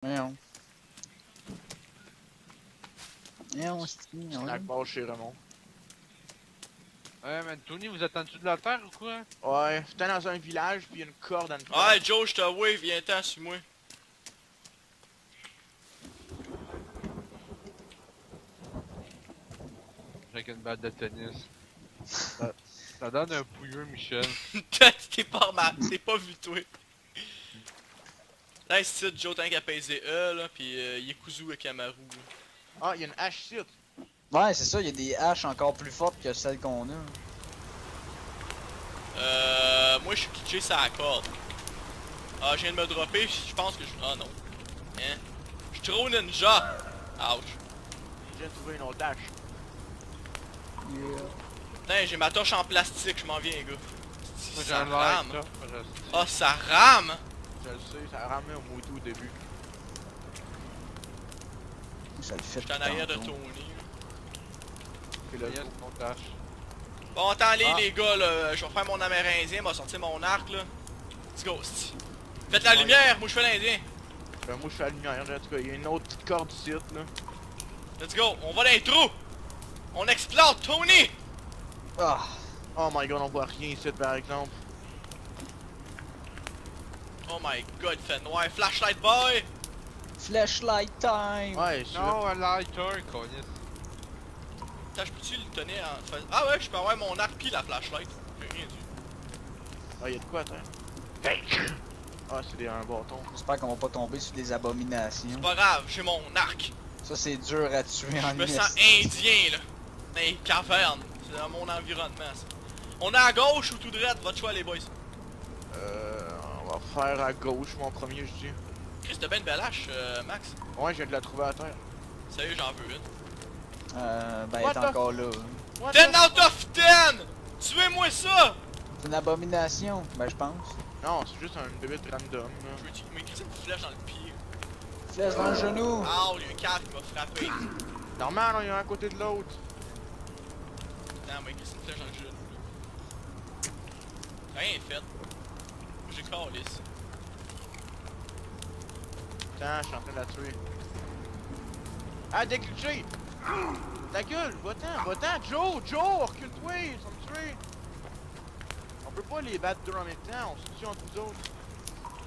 Voyons. Voyons, Snack bar chez Raymond. Ouais, mais Tony, vous êtes en dessous de la terre ou quoi? Ouais, c'était dans un village, puis il y a une corde en dessous. Ouais, Joe, je te wave, viens-t'en, suis-moi. Avec une balle de tennis. Ça donne un pouilleux, Michel. T'es pas remarqué, t'es pas vu, toi. Là, ici, Joe, t'as qu'à peser E, là, pis Yekuzu et Kamaru. Ah, il y a une hache site. Ouais, c'est ça, il y a des haches encore plus fortes que celles qu'on a. Moi, je suis pitché sur la corde. Ah, je viens de me dropper, je pense que je... Ah, non. Hein? Je suis trop ninja! Ouch. J'ai trouvé une autre hache. Yeah. Putain, j'ai ma torche en plastique, je m'en viens, les gars. Moi, Ça j'en rame. like, ça. Ah, ça rame! Je le sais, ça a ramé au Moutou au début. Ça le fait J'étais en arrière de tantôt. Tony. C'est le Yes, mon tâche. Bon, attendez, Ah. les gars, là, je vais faire mon amérindien, m'a sortir mon arc, là. Let's go, c'ti. Faites la lumière, moi je fais l'indien. Ben, moi je suis à la lumière, en tout cas, il y a une autre petite corde site là. Let's go, on va dans les trous! On explore, Tony! Ah! Oh my god, on voit rien ici par exemple. Oh my god, il fait noir. Flashlight boy! Flashlight time! Ouais, je Non, un lighter, câlisse. Attends, je peux-tu le tenir en... Ah ouais, je peux avoir mon arc pis la flashlight. J'ai rien dit. Ah, il y a de quoi, attends. Ah, c'est un bâton. J'espère qu'on va pas tomber sur des abominations. C'est pas grave, j'ai mon arc. Ça, c'est dur à tuer en Je me sens esti. indien, là. Dans les cavernes. C'est dans mon environnement, ça. On est à gauche ou tout droit? Votre choix, les boys. On va faire à gauche mon premier, je dis. Chris, t'as bien une belle hache, Max. Ouais, je viens de la trouver à terre. Sérieux, j'en veux une. Ben, elle What est the- encore là. What 10 the- out of 10! Tuez-moi ça! C'est une abomination, ben je pense. Non, c'est juste un bébé random là. Je veux dire, mais Chris, une flèche dans le pied. Flèche dans le genou! Ah, il y a un cadre qui m'a frappé. Normal, il y en a un à côté de l'autre. Non, mais Chris, une flèche dans le genou. Rien fait. J'ai calisse. Attends, je suis en train de la tuer. Ah, déclenché! Ta gueule, va-t'en, Joe, recule-toi, ils sont me tuer. On peut pas les battre deux en même temps, on se tue entre nous autres.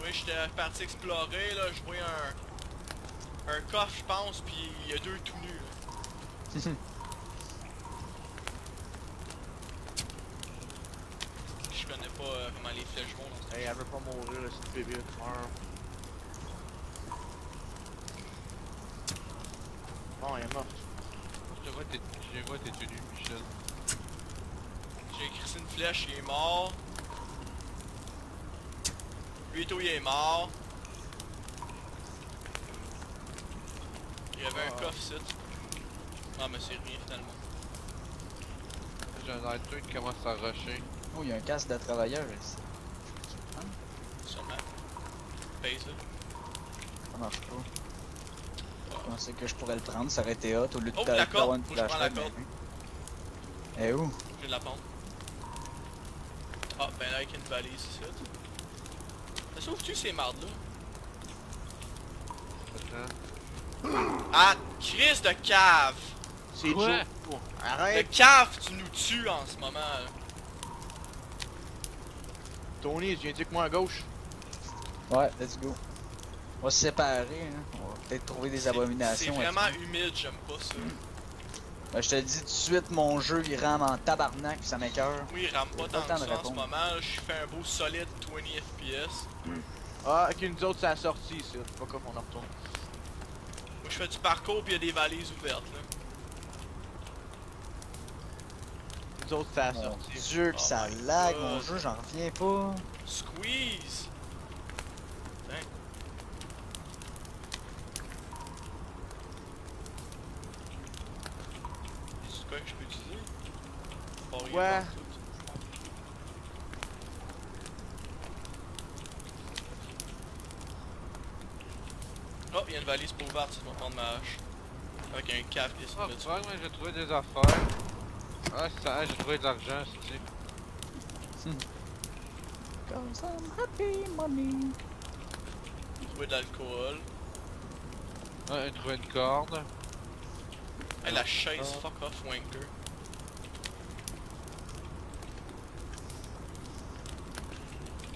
Oui, j'étais parti explorer, là, je voyais un coffre, je pense, puis il y a deux tout nus. Là. Je connais pas comment les flèches vont dans ce Hey, elle veut pas mourir, là, c'est une bébé, meurt. Bon, elle est morte. Je vois tes tenues, Michel. J'ai écrit une flèche, il est mort. Lui, tout, il est mort. Il y avait un coffre ici. Ah, mais c'est rien finalement. J'ai un lighter qui commence à rusher. Oh, il y a un casque de travailleur ici. Sûrement. Paye ça. Ça marche pas. Je pensais que je pourrais le prendre, ça aurait été hot au lieu de Oh, la d'avoir corde! une Faut que je prends la flashlight. corde. Eh où? J'ai de la pente. Ah, ben là, avec une valise ici. Ça sauve-tu ces mardes-là? Attends. Ah, crise de cave! C'est Quoi? Joe. Oh, Le arrête! cave, tu nous tues en ce moment. Là. Tony, tu viens dire que moi à gauche. Ouais, let's go. On va se séparer, hein. On va peut-être trouver des C'est abominations. vraiment là-dessus. humide, j'aime pas ça. Ben, je te dis tout de suite, mon jeu il rame en tabarnak pis ça m'écoeure. Oui, il rame pas J'ai tant pas le temps que de ça en ce répondre. moment. Là, je fais un beau solide 20 FPS. Ah, ok, nous autres, c'est la sortie ici. Je sais pas comment on en retourne. Moi, je fais du parcours pis y a des valises ouvertes. Là. Nous autres, c'est la Mon sortie. dieu, que Oh ça my lag, God. mon jeu, j'en reviens pas. Squeeze! Tiens. C'est quoi que je peux utiliser? Pas rien Ouais. partout. Oh, il y a une valise pas ouverte, ça va prendre ma hache. Avec un cave qui est Ah, sur dessus. fuck, moi j'ai trouvé des affaires. Ah, ça, j'ai trouvé de l'argent, c'est Cause I'm happy money. J'ai trouvé de l'alcool. Ouais, trouver une corde. Hey, la chaise, fuck off, wanker.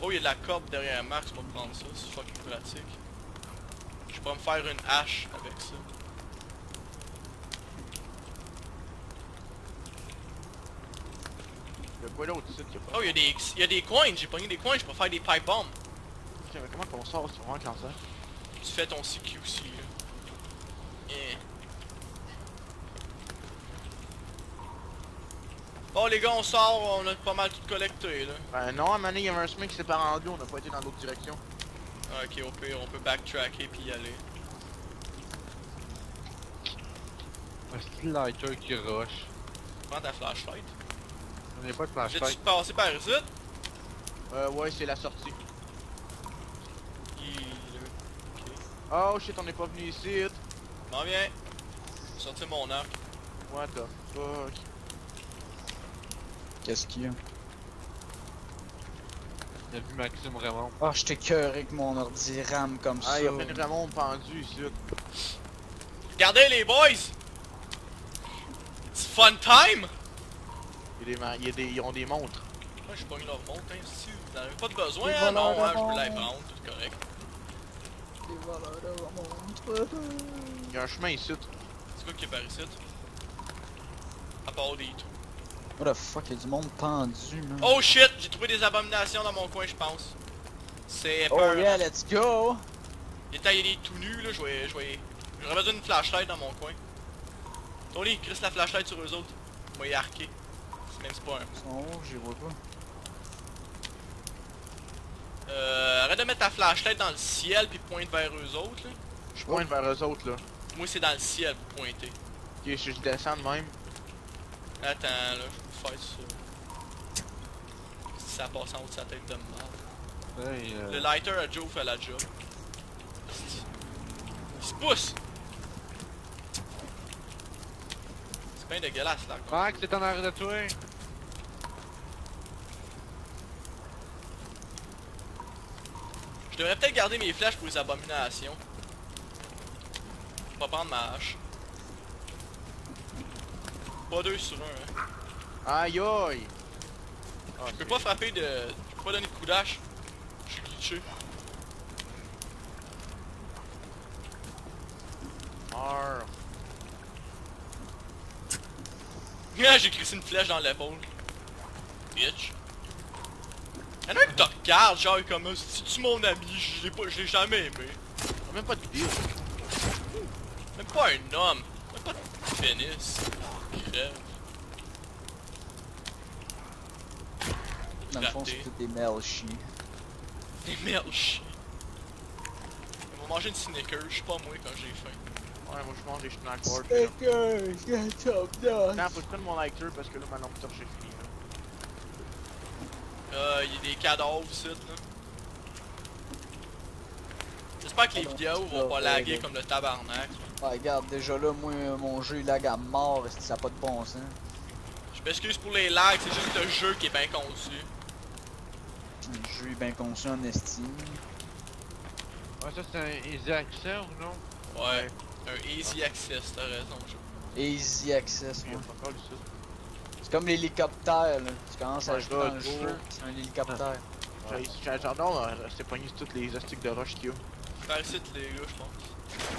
Oh, y'a de la corde derrière Max, on va prendre ça, c'est fucking pratique. Je peux me faire une hache avec ça. Y'a quoi d'autre ici qu'il y a pas? Oh, y'a des coins, j'ai pogné des coins, je peux faire des pipe bombs. Ok, mais comment qu'on sort sur un cancer? Tu fais ton CQ aussi, là. Yeah. Bon, les gars, on sort, on a pas mal tout collecté, là. Ben non, à un moment donné, il y avait un chemin qui sépare en deux, on a pas été dans l'autre direction. Ah, ok, au pire, on peut backtracker puis y aller. Un style lighter qui rush. Prends ta flashlight. On n'est pas de J'ai-tu flashlight. passé par ici? Ouais, c'est la sortie. Ok. Oh shit, on est pas venu ici. M'en viens. Sortir mon arc. What the fuck? Qu'est-ce qu'il y a? Il a vu Maxime Raymond. Ah, j'étais cœuré avec mon ordi RAM comme ça. Ah, y'a plein de Ramon pendu ici. Regardez les boys! C'est fun time! Ils ont des montres. Ouais, j'ai pogné leur montre, hein, si vous n'avez pas de besoin, Les hein? voleurs Non, hein, de je peux la montre. prendre, c'est correct. Des voleurs de montre. Y'a un chemin ici. C'est quoi qui est par ici? À part des trous. What the fuck, y'a du monde pendu, man. Oh shit! J'ai trouvé des abominations dans mon coin, je pense. C'est Oh peur. yeah, let's go! Il y a des tout nus, là, j'aurais besoin d'une flashlight dans mon coin. Tony, crisse la flashlight sur eux autres. On va y arquer. C'est même pas un. Ils sont où? J'y vois pas. Arrête de mettre ta flashlight dans le ciel puis pointe vers eux autres, là. Je pointe vers eux autres là. Moi, c'est dans le ciel pour pointer. Ok, je descends de même. Attends, là, je vais vous faire ça. Si ça passe en haut de sa tête de merde. Hey, Le lighter à Joe fait la job. Il se pousse! C'est bien dégueulasse, là. Max, c'est en arrière de toi. Je devrais peut-être garder mes flèches pour les abominations. Je vais pas prendre ma hache. Pas 2 sur 1, hein. Aïe aïe! Ah, Je peux pas frapper de... Je peux pas donner de coup d'hache. Je suis glitché. Meurs. Ah, j'ai crissé une flèche dans l'épaule. Bitch. Y'en a un qui te regarde, genre comme si tu mon ami, je l'ai jamais aimé. Y'a même pas de bille. Même pas un homme. Même pas de pénis. Crève. Dans le fond, c'est Raté. tout des melchies. Des melchies. Ils vont manger une Snickers, je sais pas moi quand j'ai faim. Ouais, moi je mange des snack bars. puis là. Stickers, get top dog! Attends, faut que je prenne mon lighter parce que là ma lampe torche est finie. Il y a des cadavres ici, là. J'espère que les vidéos vont pas laguer comme le tabarnak. Ah, regarde, déjà là, moi, mon jeu il lag à mort, est-ce que ça a pas de bon sens? Je m'excuse pour les lags, c'est juste le jeu qui est bien conçu. Le jeu est bien conçu en estime. Ouais, ça c'est un easy access ou non? Ouais, un easy access, t'as raison, Joe. Easy access, Il y moi. a pas encore ici. C'est comme l'hélicoptère, là. Tu commences à Ouais, jouer dans le gros. jeu, c'est un hélicoptère. J'adore rester pogné sur toutes les astiques de roche qu'il y a. Par ici, les gars, je pense.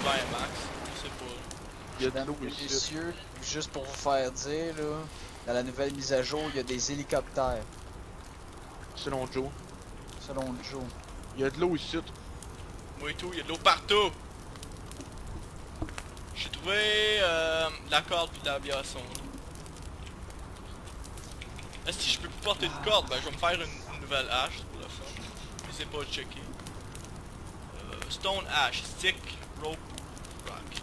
Ben, Max, je sais pas. Il y a de Mesdames l'eau et ici. messieurs, juste pour vous faire dire, là, dans la nouvelle mise à jour, il y a des hélicoptères, Selon Joe. selon Joe. Il y a de l'eau ici. Moi et tout, il y a de l'eau partout. J'ai trouvé la corde puis de la biasson. Si je peux plus porter de corde, ben je vais me faire une nouvelle hache pour le fun. Mais c'est pas checké. Stone ash, stick, rope, rock.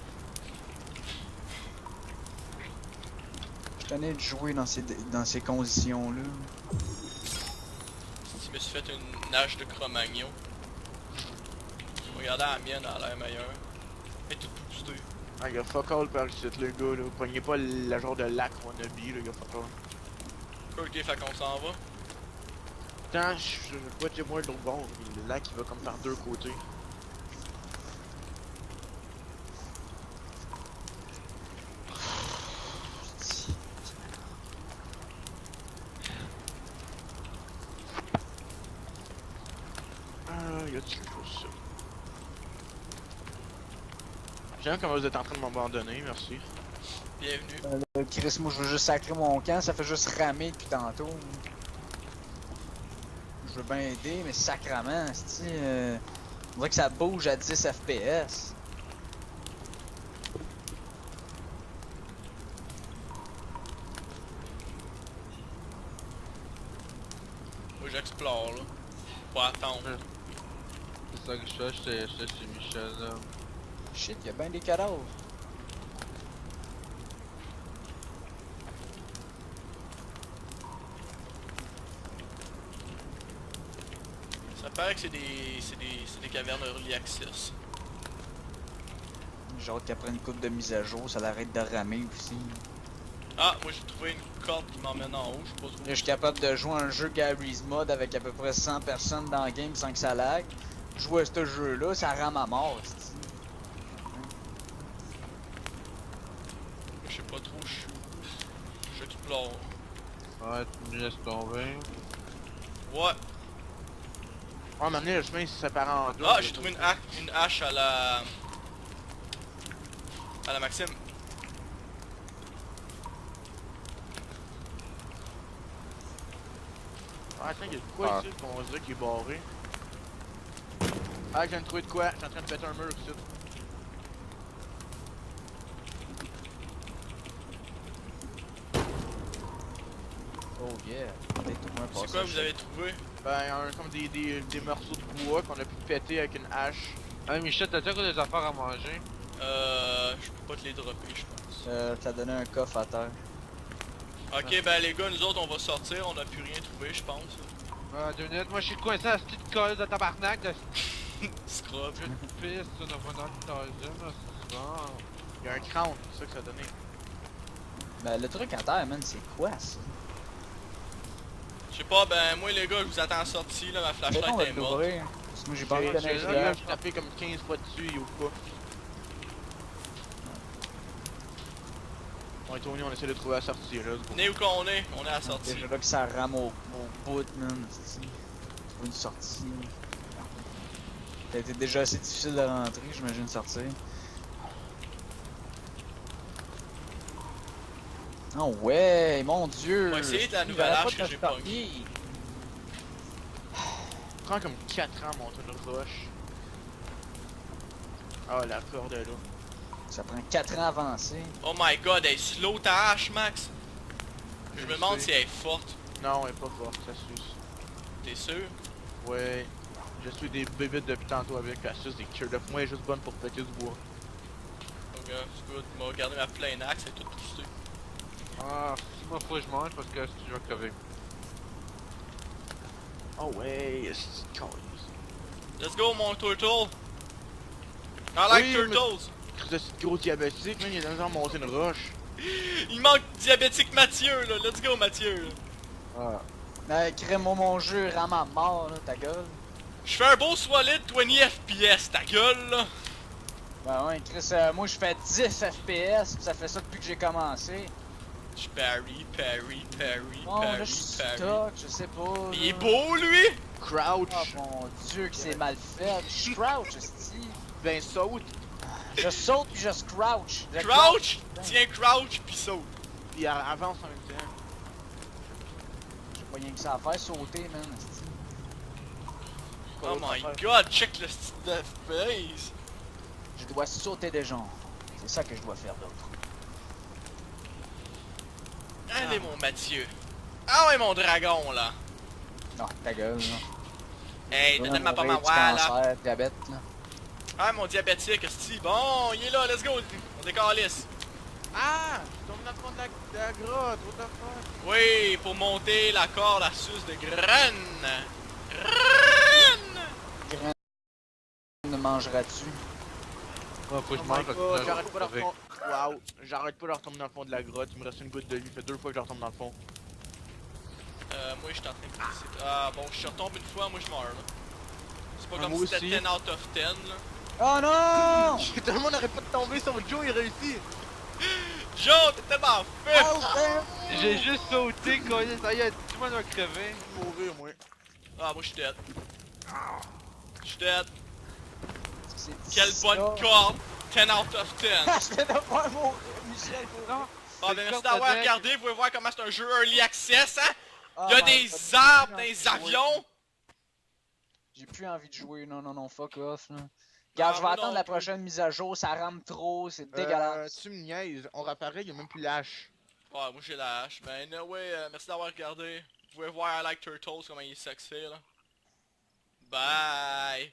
Je tenais de jouer dans ces conditions-là. Je me suis fait une hache de Cro-Magnon. Regardez la mienne, elle a l'air meilleure. Elle est toute boostée. Ah, il y a fuck all par ici, le gars, là. Pognez pas le genre de lac wannabe, là. Il y a fuck all. Ok, fait qu'on s'en va. Attends, je vois que moi de l'autre bord. Le lac, il va comme par deux côtés. J'aime comment vous êtes en train de m'abandonner, merci. Bienvenue. Chris, moi je veux juste sacrer mon camp, ça fait juste ramer depuis tantôt. Je veux bien aider, mais sacrement, c'est on dirait que ça bouge à 10 FPS. Moi j'explore là. Pas attendre. C'est ça que je fais, j'étais chez Michel là. Shit, y'a bien des cadavres. Ça paraît que c'est des cavernes early access. J'ai hâte qu'après une coupe de mise à jour, ça l'arrête de ramer aussi. Ah, moi j'ai trouvé une corde qui m'emmène en haut, je sais pas trop. Là, je suis capable de jouer un jeu Garry's Mod avec à peu près 100 personnes dans le game sans que ça lag. Jouer à ce jeu-là, ça rame à mort, c'ti. Je sais pas trop, j'explore. Ouais, tu me laisses tomber. Ouais. Oh, maintenant le chemin il se sépare en deux. Ah, j'ai trouvé une hache à la Maxime. Ah, attends, y'a de quoi ici qu'on dirait qu'il est barré? Ah, je viens de trouver de quoi? Je suis en train de péter un mur ici. Oh yeah. C'est quoi vous avez trouvé? Ben, comme des morceaux de bois qu'on a pu péter avec une hache. Hey Michel, t'as-tu encore des affaires à manger? Je peux pas te les dropper, je pense. T'as donné un coffre à terre. Ok, ben les gars, nous autres on va sortir, on a plus rien trouvé, je pense. Ah, 2 minutes, moi je suis coincé à cette petite colle de tabarnak de Scrub. petite piste, ça n'a pas dans c'est bon. Y'a un crown, c'est ça que ça a donné. Ben, le truc à terre, man, c'est quoi ça? Je sais pas, ben moi les gars, je vous attends sorti là, ma Mais on flashlight va est morte. l'ouvrir. Parce que moi, j'ai pas envie de donner un Là, flash. j'ai tapé comme 15 fois dessus, il ouvre pas. On est tourné, on essaie de trouver la sortie, là. Venez où qu'on est? On est à la sortie. Déjà là que ça rame au bout, man. c'ti. Trouver une sortie. Ça a été déjà assez difficile de rentrer, j'imagine sortir. Oh ouais, mon dieu! On va essayer de la Il nouvelle arrête hache pas de que j'ai se pas farder. Prend comme 4 ans à monter une roche. Ah, la corde est là. Ça prend 4 ans à avancer. Oh my god, elle est slow ta hache, Max! Je me demande si elle est forte. Non, elle est pas forte, ça suce. T'es sûr? Ouais. Je suis des bébites depuis tantôt avec la suce des cures de moi, elle est juste bonne pour péter du bois. Ok, c'est good. Tu m'as regardé ma pleine axe, elle est toute poussée. Ah, si moi faut que je mange parce que si je vais crever. Oh ouais, c'est con. Let's go, mon turtle! I like Oui, turtles! Chris de ce gros diabétique, man, il est dans le monter une roche. Il manque diabétique Mathieu là, let's go Mathieu! Ah. Crée-moi mon jeu, rame à mort, là, ta gueule. Je fais un beau solide 20 FPS, ta gueule là! Ben ouais, Chris, moi je fais 10 FPS, pis ça fait ça depuis que j'ai commencé. Je parry, Bon, là je suis parry. stock, je sais pas. Il est là. beau lui! Crouch. Oh mon dieu, que c'est mal fait. Je crouch, esti. Ben saute. Je saute puis je crouch. Je Crouch! Tiens, crouch pis saute. Il avance en même temps. J'ai pas rien que ça à faire, sauter, man. esti. Quoi Oh d'autre à my faire? god, check le style de FPS! Je dois sauter des gens. C'est ça que je dois faire d'autre. Allez mon Mathieu! Ah ouais mon dragon là! Non, ta gueule, là. Hey, Va donne-moi pas ma mourir du voix là! cancer, diabète, là. Ah mon diabétique, esti, bon, il est là, let's go! On décalisse! Ah! Je tombe dans le fond de la grotte, what the fuck? Oui, pour monter la corde à sus de graine! Graine! Graine me mangeras-tu? Ouais, faut que je Oh mange my parce god, que j'arrête pas de retomber. Waouh, j'arrête pas de retomber dans le fond de la grotte, il me reste une goutte de vie, fait 2 fois que je retombe dans le fond. Moi je suis en train de glisser. Ah bon, je retombé une fois, moi je meurs là. C'est pas Ah, comme moi si c'était aussi. 10 out of 10 là. Oh non! Tout le monde n'arrête pas de tomber, sauf Joe, il réussit! Joe, t'es tellement fait! Oh, damn! j'ai juste sauté, quoi, ça y est, tout le monde va crever. Je vais mourir, moi. Ah, moi je suis dead. Je suis dead. C'est Quelle ça. bonne corde! 10 out of 10. Je viens de voir mon Michel pour Non. Bon, C'est ben le merci corps de d'avoir deck. regardé, vous pouvez voir comment c'est un jeu early access, hein? Ah, Y'a ben, des j'ai arbres plus dans envie les de jouer. avions! J'ai plus envie de jouer, non, non, non, fuck off, là. Regarde, je vais moi attendre non la plus. prochaine mise à jour, ça rame trop, c'est dégueulasse. Tu me niaises, on réapparaît, y'a même plus l'âche. Ouais, moi j'ai la hache. Ben anyway, merci d'avoir regardé. Vous pouvez voir I Like Turtles, comment il est sexy, là. Bye!